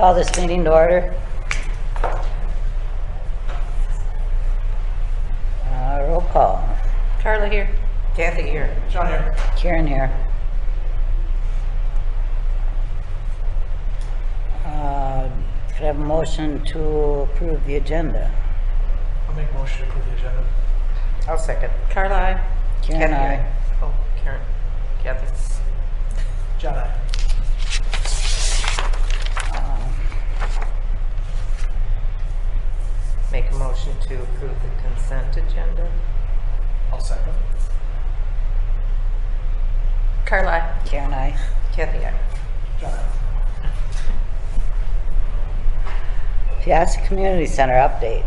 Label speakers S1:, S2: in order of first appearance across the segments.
S1: call this meeting to order. Roll call.
S2: Carla here.
S3: Kathy here.
S4: John here.
S1: Karen here. Could I have a motion to approve the agenda?
S4: I'll make a motion to approve the agenda.
S3: I'll second.
S2: Carla, aye.
S1: Karen,
S3: Kathy,
S1: aye.
S3: Oh, Karen. Kathy.
S4: John, aye.
S3: Make a motion to approve the consent agenda.
S4: I'll second.
S2: Carla, aye.
S1: Karen, aye.
S3: Kathy, aye.
S4: John, aye.
S1: Peosta Community Center update.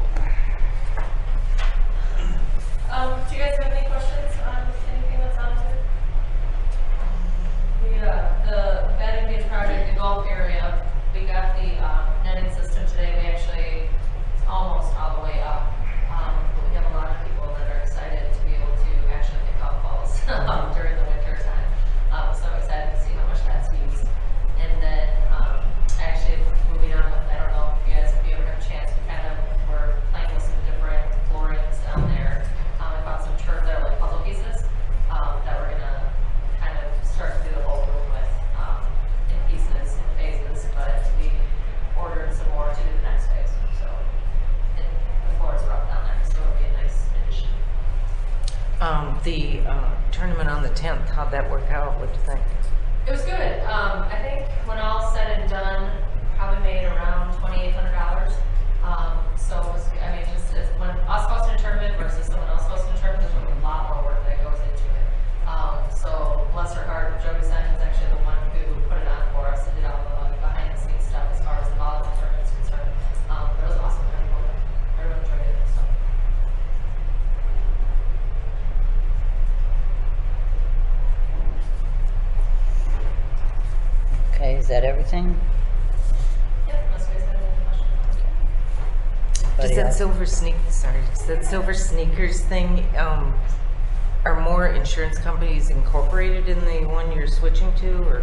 S5: Do you guys have any questions on anything that's on here? The batting cage project, the golf area, we got the netting system today. We actually, it's almost all the way up. But we have a lot of people that are excited to be able to actually pick golf balls during the winter time. So I'm excited to see how much that's used. And then actually moving on with, I don't know if you ever have a chance, we kind of were playing with some different floorings down there. I found some turf that are like puzzle pieces that we're gonna kind of start to do the whole room with in pieces, in phases, but we ordered some more to do the next phase. So the floor is rough down there, so it'll be a nice addition.
S3: The tournament on the 10th, how'd that work out? What'd you think?
S5: It was good. I think when all said and done, probably made around $2,800. So it was, I mean, just as when us hosting a tournament versus someone else hosting a tournament, there's a lot more work that goes into it. So bless her heart, Jody Simon was actually the one who put it on for us and did all the behind the scenes stuff as far as the volleyball tournament is concerned. But it was awesome. Everyone enjoyed it. So.
S1: Okay, is that everything?
S5: Yep, unless you guys have any questions.
S1: Anybody else?
S3: Does that silver sneakers thing, are more insurance companies incorporated in the one you're switching to, or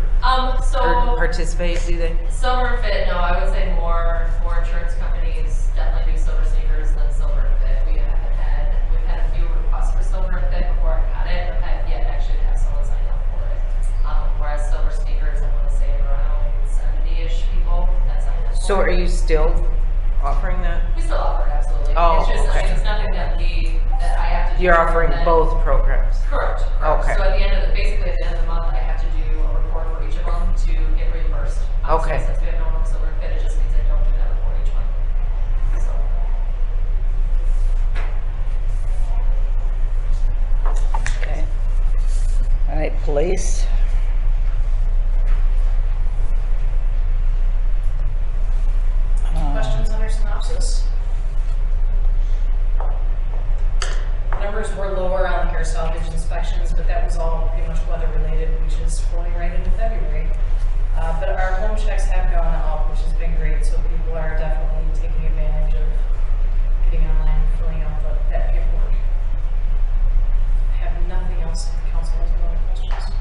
S5: So
S3: participate, do they?
S5: Silver and Fit, no, I would say more insurance companies definitely do Silver Sneakers than Silver and Fit. We've had a few requests for Silver and Fit before I got it, but I've yet actually to have someone sign up for it. Whereas Silver Sneakers, I want to say around 70-ish people that signed up for it.
S3: So are you still offering that?
S5: We still offer it, absolutely.
S3: Oh,
S5: it's just, I
S3: okay.
S5: mean, it's nothing that I have to do.
S3: You're offering
S5: that-
S3: both programs?
S5: Correct.
S3: Okay.
S5: So at the end of basically at the end of the month, I have to do a report for each of them to get reimbursed.
S3: Okay.
S5: So since we have no one Silver and Fit, it just means I don't do that report each month. So.
S1: Okay. All right, police.
S6: Questions on our synopsis? Numbers were lower on the air salvage inspections, but that was all pretty much weather related, which is rolling right into February. But our home checks have gone up, which has been great, so people are definitely taking advantage of getting online and filling out that paperwork. I have nothing else if the council has no other questions.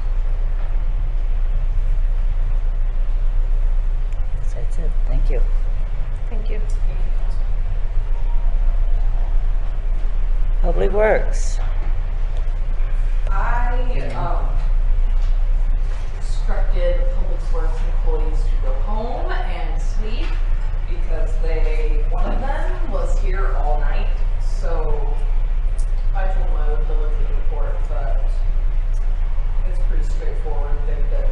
S1: That's it. Thank you.
S2: Thank you.
S6: Thank you, Council.
S1: Public Works.
S7: I instructed Public Works employees to go home and sleep because one of them was here all night. So I told them I would deliver the report, but it's pretty straightforward. They've been,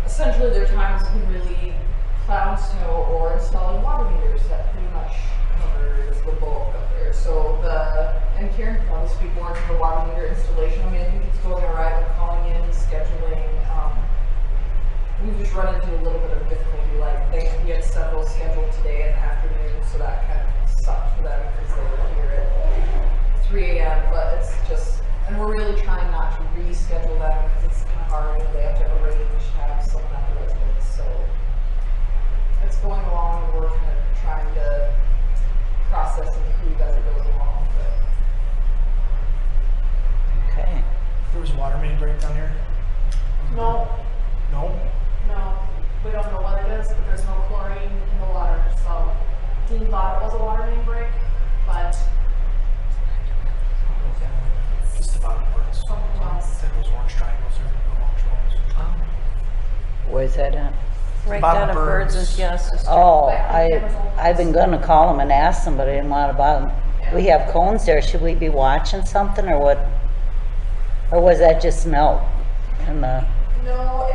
S7: essentially their time has been really plowing snow or installing water meters. That pretty much covers the bulk of there. So and Karen can probably speak more to the water meter installation. I mean, I think it's going all right. We're calling in, scheduling. We've just run into a little bit of difficulty. Like we had several scheduled today in the afternoon, so that kind of sucked for them because they were here at 3 a.m. But it's just, and we're really trying not to reschedule them because it's kind of hard. They have to arrange to have someone at the residence. So it's going along, and we're kind of trying to process and improve as it goes along. But
S4: There was a water main break down here?
S7: no,
S4: No?
S7: no.
S8: we don't know what it is, but there's no chlorine in the water, so Dean thought it was a water main break, but
S4: Just about words.
S8: something else.
S4: Those orange triangles are the orange ones.
S1: Where's that at?
S2: Right
S4: Bottom
S2: down at Birds and
S4: Birds.
S2: Piasta Street.
S1: Oh, I've been gonna call them and ask them, but I didn't want to bother them. We have cones there, should we be watching something or what? Or was that just melt in the,
S8: No,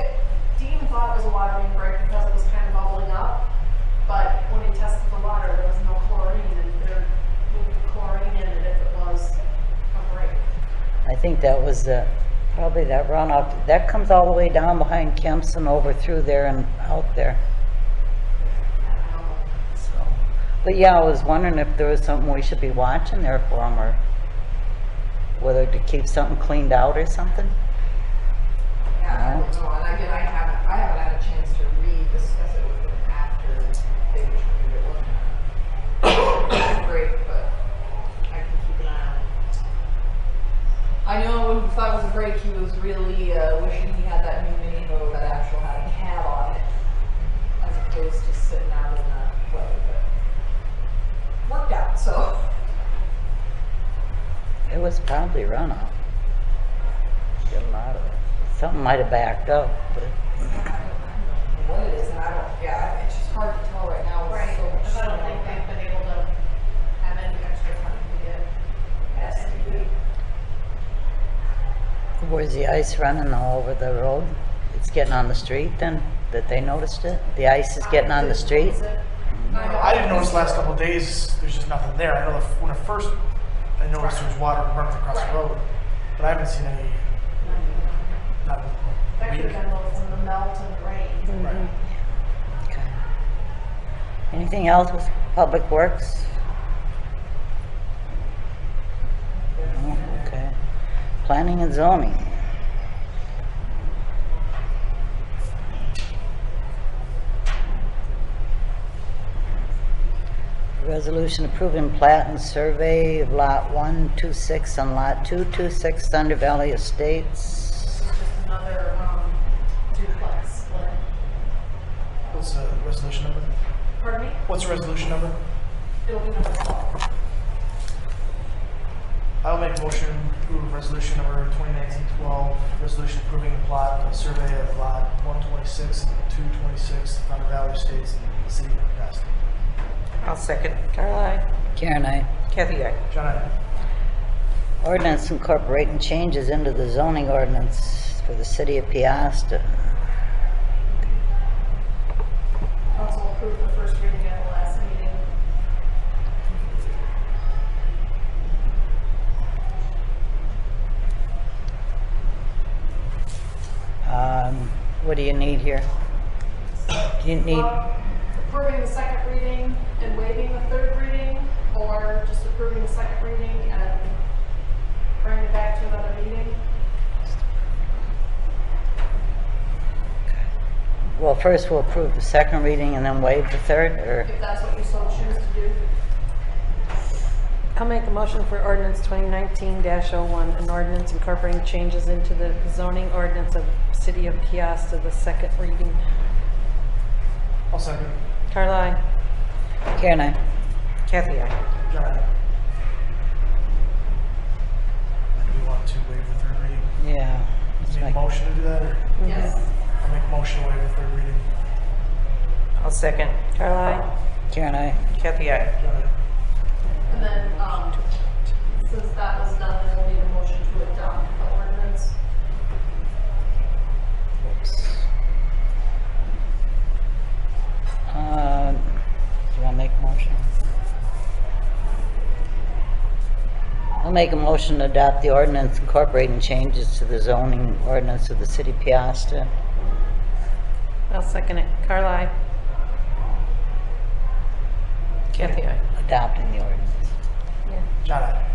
S8: Dean thought it was a water main break because it was kind of bubbling up, but when he tested the water, there was no chlorine, and there would be chlorine in it if it was a break.
S1: I think that was probably that runoff, that comes all the way down behind Kemp's and over through there and out there. So, but yeah, I was wondering if there was something we should be watching there for them, or whether to keep something cleaned out or something.
S7: Yeah, I don't know, and again, I haven't had a chance to discuss it with them after they determined it wasn't great, but I can keep an eye on it. I know when he thought it was a break, he was really wishing he had that new mini mow that actually had a cab on it, as opposed to sitting out in the weather, but worked out, so.
S1: It was probably runoff. Get a lot of it. Something might have backed up, but
S7: What it is, and I don't, yeah, it's just hard to tell right now. with
S8: Right,
S7: so much
S8: because I don't
S7: snow.
S8: think they've been able to have any extra time to get
S7: Yes, they do.
S1: where's the ice running all over the road? It's getting on the street then, that they noticed it? The ice is getting on the street?
S4: I didn't notice the last couple of days, there's just nothing there. I know when I first, I noticed there was water running across the road, but I haven't seen any, not
S8: That could
S4: weird.
S8: have been those in the melt and the rain.
S4: Right.
S1: Okay. Anything else with Public Works? No? Okay. Planning and zoning. Resolution approving plat and survey of lot 126 and lot 226 Thunder Valley Estates.
S8: This is just another duplex split.
S4: What's the resolution number?
S8: Pardon me?
S4: What's the resolution number?
S8: It'll be number 12.
S4: I'll make a motion to approve resolution number 2019-12, resolution approving the plot and survey of lot 126 and 226 Thunder Valley Estates in the city of Peosta.
S3: I'll second.
S2: Carly.
S1: Karen, I.
S3: Kathy, aye.
S4: John, aye.
S1: Ordinance incorporating changes into the zoning ordinance for the city of Peosta.
S8: Council approved the first reading at the last meeting.
S1: What do you need here? Do you need,
S8: Approving the second reading and waiving the third reading, or just approving the second reading and bringing it back to another meeting?
S1: well, first we'll approve the second reading and then waive the third, or,
S8: If that's what you so choose to do.
S2: I'll make a motion for ordinance 2019-01, an ordinance incorporating changes into the zoning ordinance of City of Peosta, the second reading.
S4: I'll second.
S2: Carly.
S1: Karen, I.
S3: Kathy, aye.
S4: John, aye. And do we want to waive the third reading?
S1: Yeah. let's
S4: Need a
S1: make-
S4: motion to do that, or
S8: Yes.
S4: I'll make a motion to waive the third reading?
S3: I'll second.
S2: Carly.
S1: Karen, I.
S3: Kathy, aye.
S4: John, aye.
S8: And then, since that was done, then we'll need a motion to adopt the ordinance.
S1: Oops. Do you want to make a motion? I'll make a motion to adopt the ordinance incorporating changes to the zoning ordinance of the city of Peosta.
S2: I'll second it. Carly.
S3: Kathy, aye.
S1: Adopting the ordinance.
S2: Yeah.
S4: John, aye.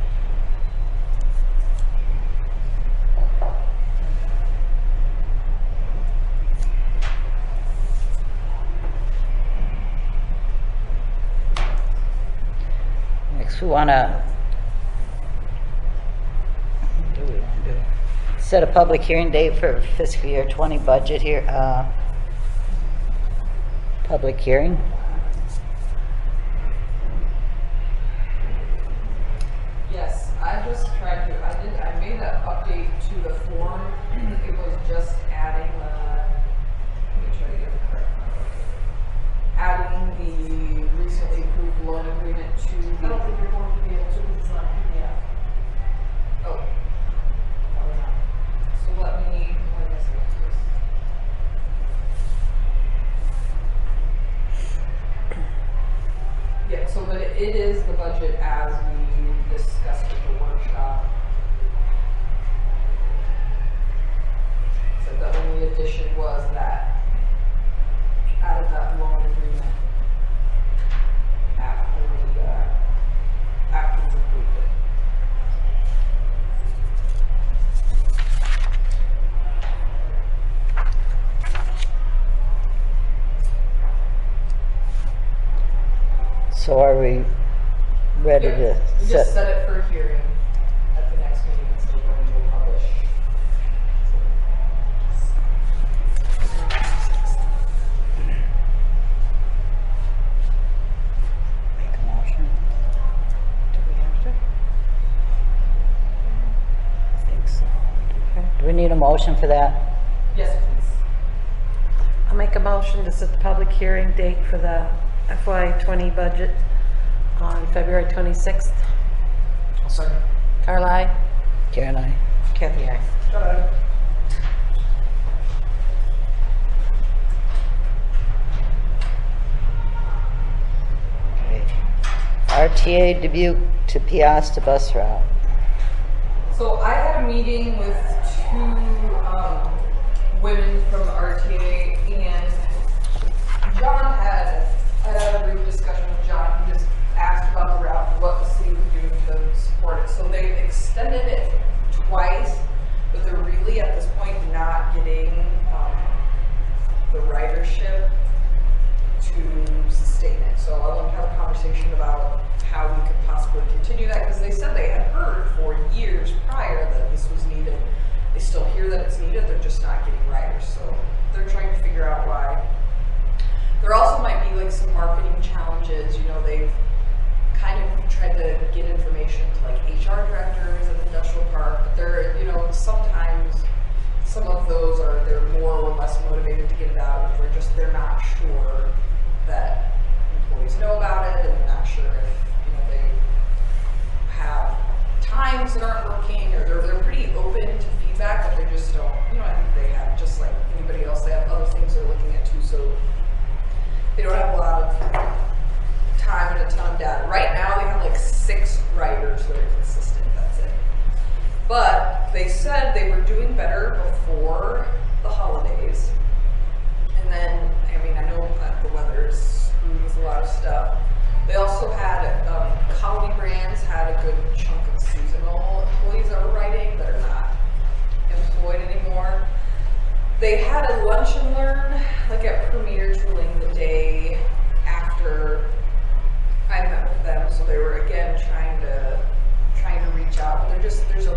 S1: Next, we want to, what do we want to do? Set a public hearing date for fiscal year 20 budget here. public hearing?
S7: Yes, I just tried to, I made that update to the form. It was just adding let me try to get the correct number. Adding the recently approved loan agreement to the.
S8: I don't think you're going to be able to because it's not PDF.
S7: Oh. Probably not. So let me say this. Yeah, so but it is the budget as we discussed at the workshop. So the only addition was that added that loan agreement after we approved it.
S1: So are we ready to
S7: We
S1: set?
S7: just set it for hearing at the next meeting, and so when we will publish.
S1: Make a motion?
S2: Do we have to?
S1: I think so.
S2: Okay.
S1: Do we need a motion for that?
S7: Yes, please.
S2: I'll make a motion to set the public hearing date for the FY20 budget on February 26th.
S4: I'll second.
S2: Carla, aye.
S1: Karen, I.
S2: Kathy, aye.
S1: Okay. RTA Dubuque to Peosta bus route.
S7: So I had a meeting with two women from RTA, and John I had a brief discussion with John. He just asked about the route and what the city was doing to support it. So they extended it twice, but they're really at this point not getting the ridership to sustain it. So I want to have a conversation about how we could possibly continue that, because they said they had heard for years prior that this was needed. They still hear that it's needed, they're just not getting riders. So they're trying to figure out why. There also might be like some marketing challenges. You know, they've kind of tried to get information to like HR directors at the industrial park, but they're, you know, sometimes some of those they're more or less motivated to get it out, if they're not sure that employees know about it, and they're not sure if, you know, they have times that aren't working, or they're pretty open to feedback, but they just don't, you know, I think they have, just like anybody else, they have other things they're looking at too, so they don't have a lot of time and a ton of data. Right now, they have like 6 writers that are consistent, that's it. But they said they were doing better before the holidays. And then, I mean, I know that the weather is screwed with a lot of stuff. They also had, Colony Brands had a good chunk of seasonal employees that were writing that are not employed anymore. They had a lunch and learn, like at Premier Tooling, the day after I met with them. So they were again trying to reach out. But there's a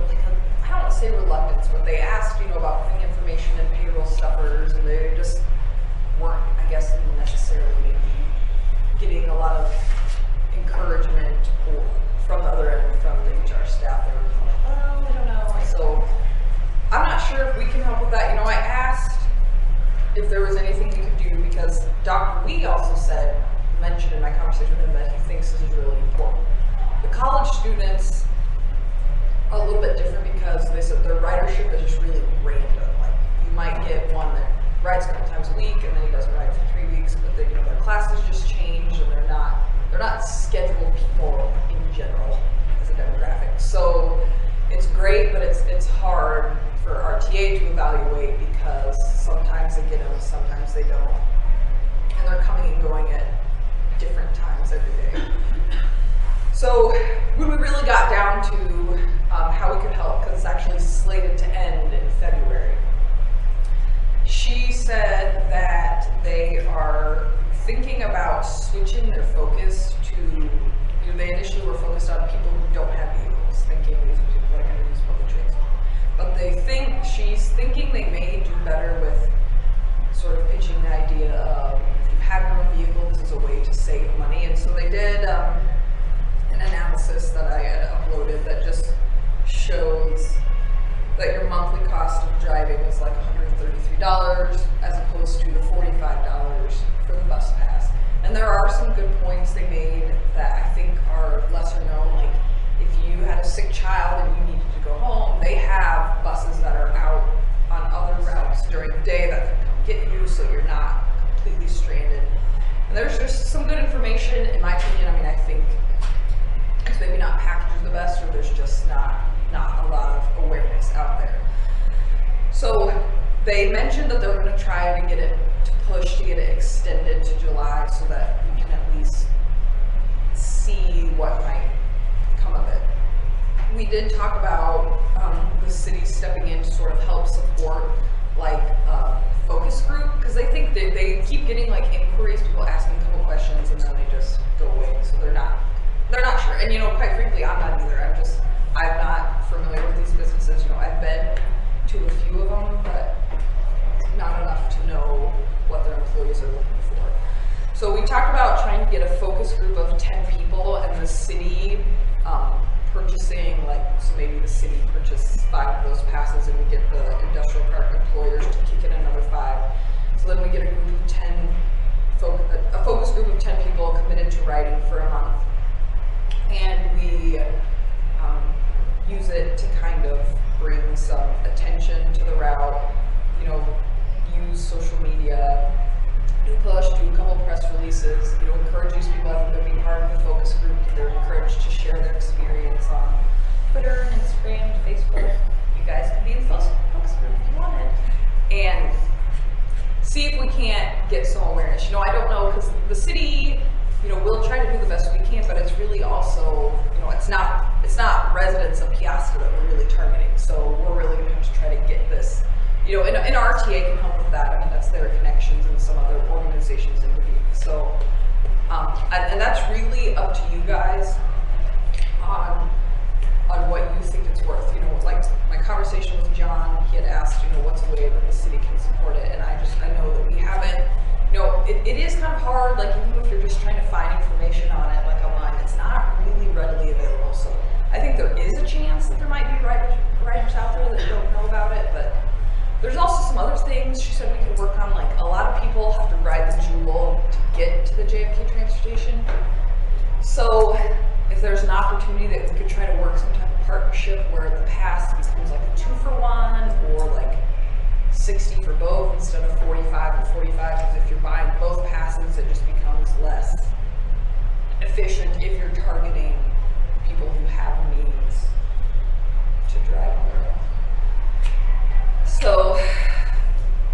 S7: I don't want to say reluctance, but they asked, you know, about putting information in payroll stuffers, and they just weren't, I guess, necessarily maybe getting a lot of encouragement from the other end, from the HR staff. They were kind of like, oh, I don't know. And so I'm not sure if we can help with that. You know, I asked if there was anything we could do, because Dr. Lee also mentioned in my conversation with him that he thinks this is really important. The college students are a little bit different, because they said their ridership is just really random. Like, you might get one that rides a couple times a week, and then he doesn't ride for 3 weeks, but they, you know, their classes just change, and they're not scheduled people in general as a demographic. So it's great, but it's hard for RTA to evaluate, because sometimes they get them, sometimes they don't, and they're coming and going at different times every day. So when we really got down to how we could help, because it's actually slated to end in February, she said that they are thinking about switching their focus to, you know, they initially were focused on people who don't have vehicles, thinking these are people that are going to use public transport. But she's thinking they may do better with sort of pitching the idea of, if you have your own was a way to save money. And so they did an analysis that I had uploaded that just shows that your monthly cost of driving is like $133 as opposed to the $45 for the bus pass. And there are some good points they made that I think are lesser known, like if you had a sick child and you needed to go home, they have buses that are out on other routes during the day that can come get you so you're not completely stranded. And there's just some good information, in my opinion. I mean, I think it's maybe not packaged the best, or there's just not a lot of awareness out there. So they mentioned that they're going to try to get it extended to July so that you can at least see what might come of it. We did talk about the city stepping in to sort of help support like focus group, because I think they keep getting like inquiries, people asking a couple questions and then they just go away, so they're not sure. And quite frankly, I'm not either. I'm not familiar with these businesses. I've been to a few of them, but not enough to know what their employees are looking for. So we talked about trying to get a focus group of 10 people and the city purchasing, so maybe the city purchased 5 of those passes and we get the industrial park employers to kick in another 5. So then we get a group of 10, a focus group of 10 people committed to riding for a month. And we use it to kind of bring some attention to the route, use social media, do push, do a couple press releases, encourage these people I think to be part of the focus group. They're encouraged to share their experience on Twitter and Instagram and Facebook. You guys can be in the focus group if you wanted. And see if we can't get some awareness. I don't know, because the city, we'll try to do the best we can, but it's really also, it's not residents of Peosta that we're really targeting. So we're really going to have to try to get this, and RTA can help with that. I mean, that's their connections and some other organizations in Dubuque. So, and that's really up to you guys on what you think it's worth. Like my conversation with John, he had asked, what's a way that the city can support it, and I know that we haven't. It is kind of hard, even if you're just trying to find information on it, online, it's not really readily available. So I think there is a chance that there might be riders out there that don't know about it, but there's also some other things she said we could work on. A lot of people have to ride the Jewel to get to the JFK train station. So if there's an opportunity that we could try to work some type of partnership where the pass becomes a 2-for-1 or 60 for both instead of 45 and 45, because if you're buying both passes, it just becomes less efficient if you're targeting people who have means to drive on their own. So,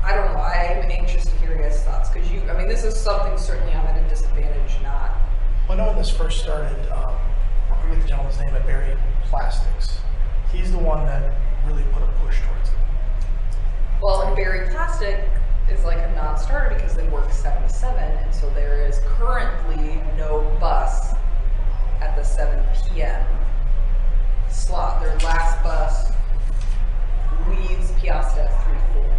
S7: I don't know, I'm anxious to hear your guys' thoughts, because this is something certainly I'm at a disadvantage not.
S4: Well, I know when this first started, I forget the gentleman's name at Berry Plastics. He's the one that really put a push towards it.
S7: Well, and Berry Plastic is a non-starter because they work 7 to 7, and so there is currently no bus at the 7 p.m. slot. Their last bus leaves Peosta at 3:40.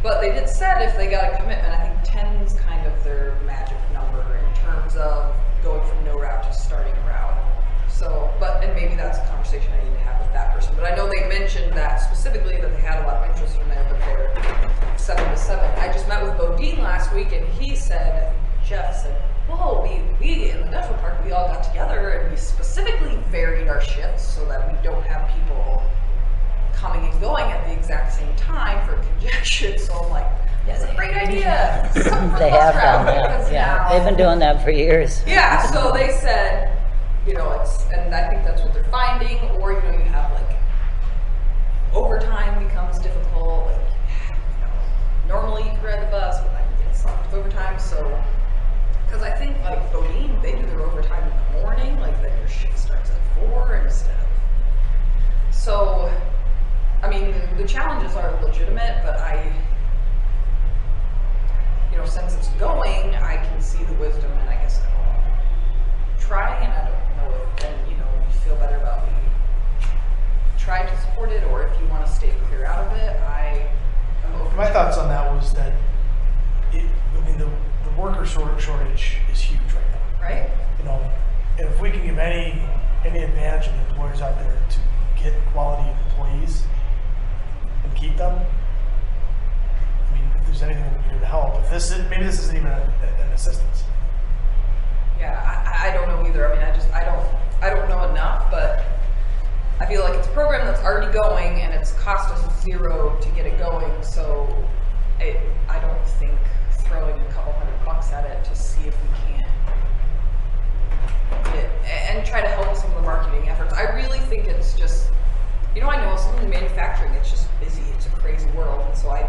S7: But they did said if they got a commitment, I think 10 is kind of their magic number in terms of going from no route to starting a route. So, and maybe that's a conversation I need to have with that person. But I know they mentioned that specifically, that they had a lot of interest in there, but they're 7 to 7. I just met with Bodine last week, and he said, Jeff said, well, we in the industrial park, we all got together and we specifically varied our shifts so that we don't have people coming and going at the exact same time for congestion. So I'm like, that's a great idea.
S1: They have done that, yeah. They've been doing that for years.
S7: Yeah, so they said, and I think that's what they're finding, or, you have overtime becomes difficult, normally you can ride the bus, but then you get slumped with overtime, so, because I think, Bodine, they do their overtime in the morning, then your shift starts at 4 instead of, so, the challenges are legitimate, but since it's going, I can see the wisdom, and I guess I'll try, and I don't know if then, you feel better about me trying to support it, or if you want to stay clear out of it, I'm open.
S4: My thoughts on that was that, the meet them. I mean, if there's anything we can do to help, if this is, maybe this isn't even an assistance.
S7: Yeah, I don't know either. I mean, I don't know enough, but I feel like it's a program that's already going and it's cost us $0 to get it going. So I don't think throwing a couple $100 at it to see if we can get, and try to help some of the marketing efforts. I really think it's just, you know, I know some of the manufacturing, it's just busy. It's a crazy world. And so I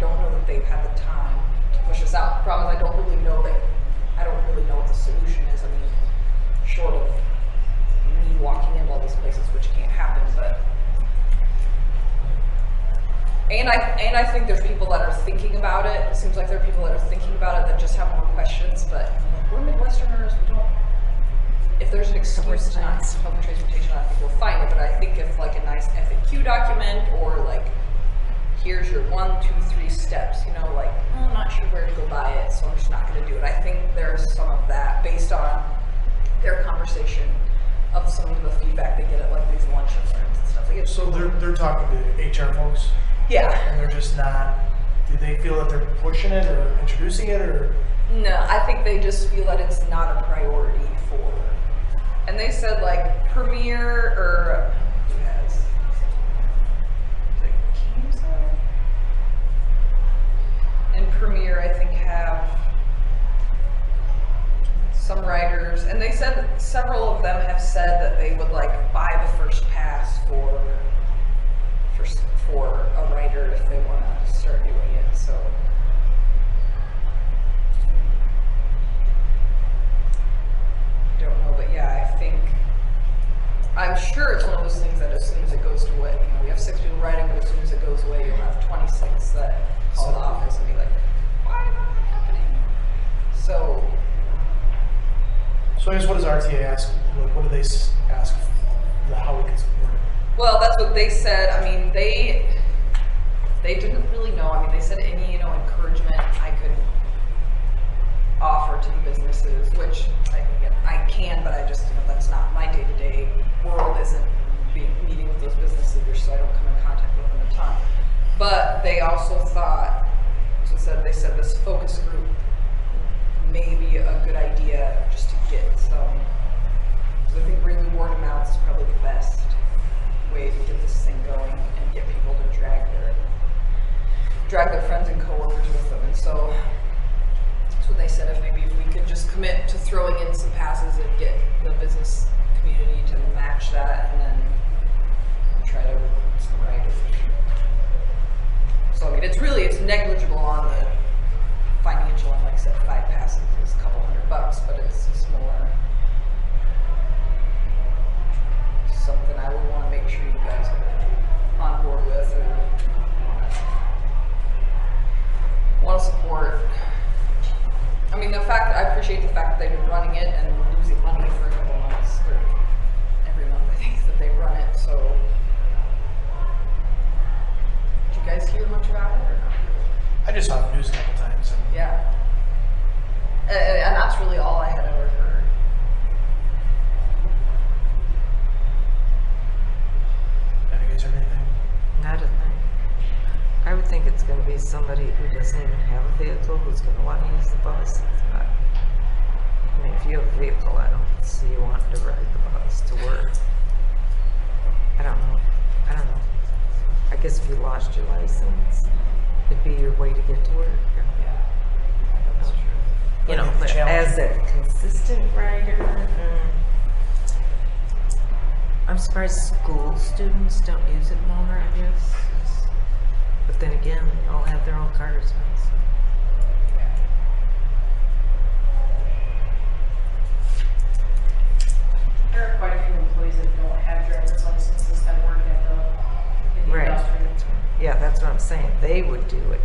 S7: don't know that they've had the time to push us out. The problem is I don't really know what the solution is. I mean, short of me walking into all these places, which can't happen, but and I think there's people that are thinking about it. It seems like there are people that are thinking about it that just have more questions, but we're Midwesterners, we don't, if there's an excuse to not use public transportation, I think we'll find it, but I think if like a nice FAQ document or like, here's your 1, 2, 3 steps, you know, like, I'm not sure where to go buy it, so I'm just not going to do it. I think there's some of that based on their conversation of some of the feedback they get at like these lunch and learns and stuff. Like
S4: So they're talking to HR folks?
S7: Yeah.
S4: And they're just not, do they feel that they're pushing it or introducing it or?
S7: No, I think they just feel that it's not a priority for, and they said like Premier or who has, is it Peosta? And Premier, I think, have some writers, and they said several of them have said that they would like buy the first pass for a writer if they want to start doing it. So don't know, but yeah, I'm sure it's one of those things that as soon as it goes away, you know, we have 6 people writing, but as soon as it goes away, you'll have 26 that call the office and be like, why is that happening? So
S4: I guess what does RTA ask? Like, what do they ask? How we can support it?
S7: well, that's what they said. I mean, they didn't really know. I mean, they said any, you know, encouragement I could offer to the businesses, which I can, but I just, you know, that's not my day-to-day world, isn't meeting with those business leaders, so I don't come in contact with them a ton. But they also thought, they said this focus group may be a good idea just to get some, because I think bringing word of mouth is probably the best way to get this thing going and get people to drag their friends and coworkers with them. And so that's what they said, if we could just commit to throwing in some passes and get the business community to match that, and then try to recruit some writers. So I mean, it's negligible on the financial, and like I said, 5 passes is a couple $100, but it's just more something I would want to make sure you guys are on board with or want to support. I mean, I appreciate the fact that they've been running it and losing money for a couple months, or every month I think that they run it, so. Did you guys hear much about it or not?
S4: I just saw the news a couple times. And
S7: Yeah. And that's really all I had ever heard.
S4: have you guys heard anything?
S3: Not a thing. I would think it's going to be somebody who doesn't even have a vehicle who's going to want to use the bus. It's not, I mean, if you have a vehicle, I don't see you wanting to ride the bus to work. I don't know. I guess if you lost your license, it'd be your way to get to work.
S7: Yeah. That's true.
S3: You know, but as a consistent rider, I'm surprised school students don't use it more, I guess. But then again, they all have their own cars now. So.
S6: There are quite a few employees that don't have driver's licenses that work in the
S3: Right.
S6: industry.
S3: Yeah, that's what I'm saying. They would do it.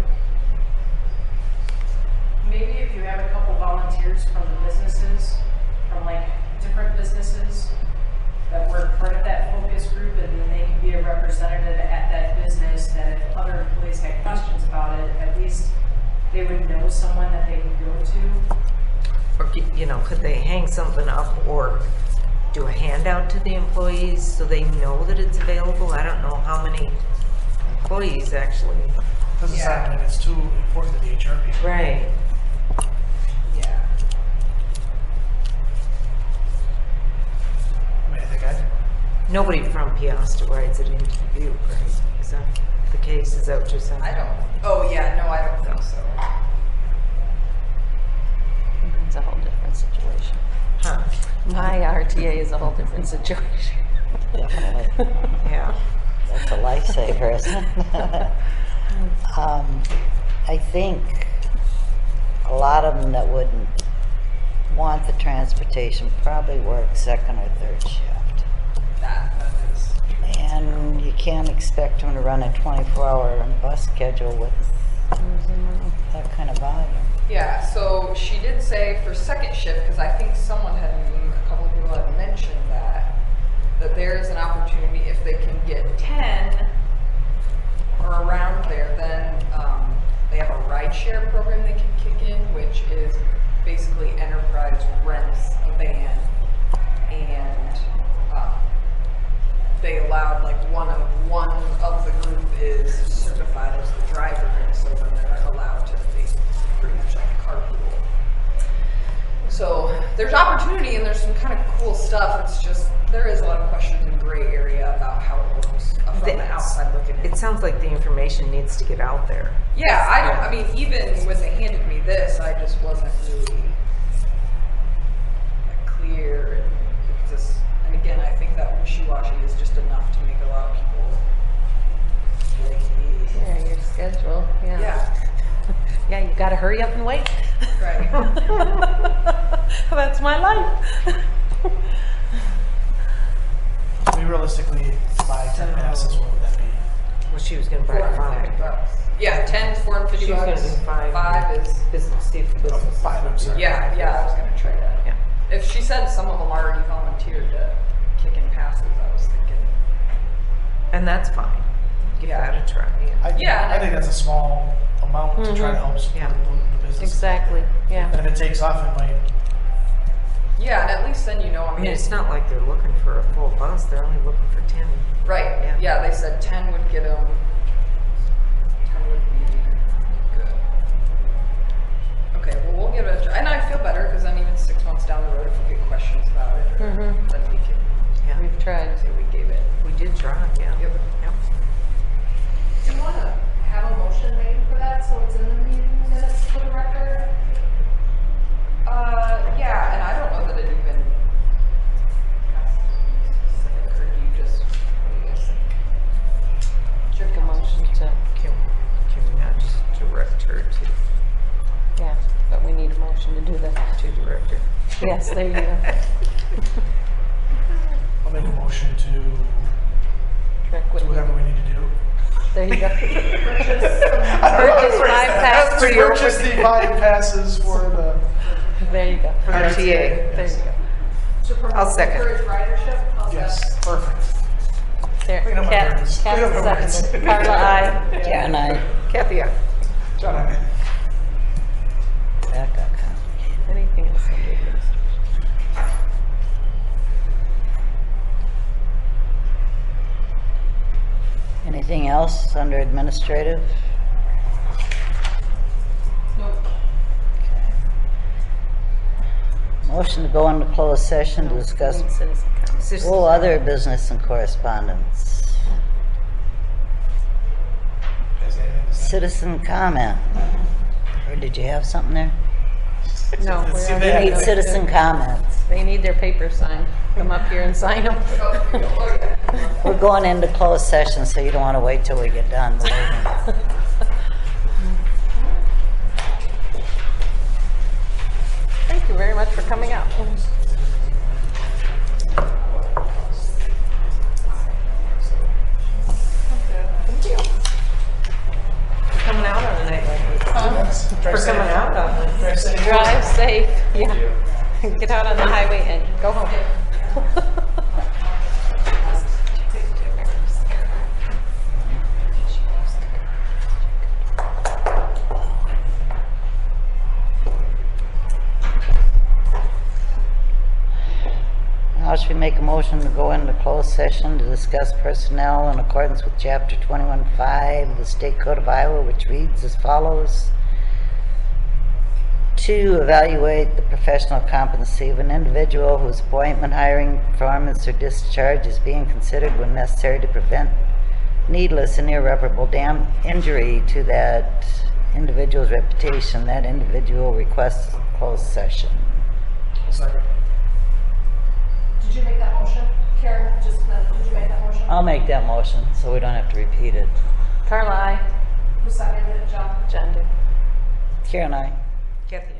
S6: Maybe if you have a couple volunteers from the businesses, from like different businesses that were part of that focus group, and then they could be a representative at that business, that if other employees had questions about it, at least they would know someone that they could go to.
S3: Or, you know, could they hang something up or do a handout to the employees so they know that it's available? I don't know how many employees actually.
S4: Doesn't
S7: Yeah.
S4: sound like it's too important to the HR people.
S3: Right.
S7: Yeah.
S4: I mean, I think
S3: Nobody from Peosta rides it into Butte, right? Is that the case? Is that what you're saying?
S7: I don't, oh yeah, no, I don't think so.
S2: It's a whole different situation.
S3: Huh.
S2: My RTA is a whole different situation.
S1: Definitely.
S3: Yeah.
S1: That's a lifesaver, isn't it? I think a lot of them that wouldn't want the transportation probably work second or third shift.
S7: That is.
S1: And you can't expect them to run a 24-hour bus schedule with that kind of volume.
S7: Yeah, so she did say for second shift, because I think someone had, a couple of people had mentioned that there is an opportunity if they can get 10 or around there, then they have a rideshare program they can kick in, which is basically Enterprise rents a van, and they allowed like one of the group is certified as the driver, and so then they're allowed to pretty much like carpool. So there's opportunity and there's some kind of cool stuff. It's just there is a lot of questions in gray area about how it works from the outside looking in.
S3: It sounds like the information needs to get out there.
S7: Yeah, I mean, even when they handed me this, I just wasn't really clear, and it just, and again, I think that wishy-washy is just enough to make a lot of people flaky.
S2: Yeah, your schedule, yeah.
S7: Yeah,
S2: Yeah, you gotta hurry up and wait.
S7: right.
S2: That's my life.
S4: we realistically buy 10 passes, what would that be?
S3: Well, she was gonna buy $5.
S7: Yeah, 10 is $450.
S3: She was gonna do $5.
S7: 5 is,
S3: Business, see if the business.
S4: $5, I'm sorry.
S7: yeah, I was gonna try that.
S3: Yeah.
S7: If she said some of them already volunteered to kick in passes, I was thinking,
S3: And that's fine. Give
S7: Yeah.
S3: that a try. Yeah.
S7: Yeah,
S4: I think that's a small amount to try to help support
S3: Yeah.
S4: the business.
S2: Exactly, yeah.
S4: And if it takes off, it might.
S7: yeah, and at least then you know,
S3: I mean, it's not like they're looking for a full bus. They're only looking for 10.
S7: right,
S3: Yeah.
S7: yeah, they said 10 would get them, 10 would be good. Okay, well, we'll give it a try, and I feel better, because then even 6 months down the road, if we get questions about it, or, then we can
S3: Yeah.
S2: We've tried.
S7: say we gave it.
S3: We did try, yeah.
S7: Yep.
S3: Yep.
S8: Do you want to have a motion made for that so it's in the meeting minutes for the record?
S7: Yeah, and I don't know that it even has to be specific, or do you just, what do you guys think?
S2: Make a motion to,
S3: Can we not just direct her
S2: yeah, but we need a motion to do that.
S3: to direct her?
S2: Yes, there you go.
S4: I'll make a motion to
S2: Correct what
S4: do
S2: you-
S4: whatever we need to do.
S2: There you go.
S4: Purchase
S2: Purchase 5 passes.
S4: Purchase the 5 passes for the
S2: There you go.
S3: RTA.
S2: There you go.
S8: To promote
S3: I'll second.
S8: encourage ridership? How's that?
S4: yes, perfect.
S2: There,
S4: Clean up my
S2: Kat,
S4: words. Clean up my
S2: Kat
S4: words.
S2: seconded. Carla, aye.
S1: Karen, I,
S3: Kathy, yeah.
S4: John, I mean,
S1: that got complicated.
S2: Anything else under administration?
S1: Anything else under administrative?
S7: Nope.
S1: Okay. Motion to go into closed session to discuss
S2: Citizen comments.
S1: all other business and correspondence.
S4: has anything to say?
S1: Citizen comment. Or did you have something there?
S2: No,
S4: See,
S2: we're
S4: they
S1: We
S2: already-
S1: need citizen comments.
S2: they need their papers signed. Come up here and sign them.
S7: Oh, yeah.
S1: We're going into closed session, so you don't want to wait till we get done. believe me.
S2: Thank you very much for coming out.
S3: For coming out on a night like this.
S4: Try
S3: For
S4: to say-
S3: coming out on this.
S4: try to say-
S2: Drive safe, yeah. Get out on the highway and go home. Motion
S1: make a motion to go into closed session to discuss personnel in accordance with Chapter 21.5 of the State Code of Iowa, which reads as follows. To evaluate the professional competency of an individual whose appointment, hiring, performance, or discharge is being considered when necessary to prevent needless and irreparable injury to that individual's reputation. That individual requests closed session.
S4: Second.
S8: Did you make that motion? Karen, just, did you make that motion?
S1: I'll make that motion so we don't have to repeat it.
S2: Carla, aye.
S8: Who seconded it, John?
S2: Jen did.
S1: Karen, aye.
S3: Kathy,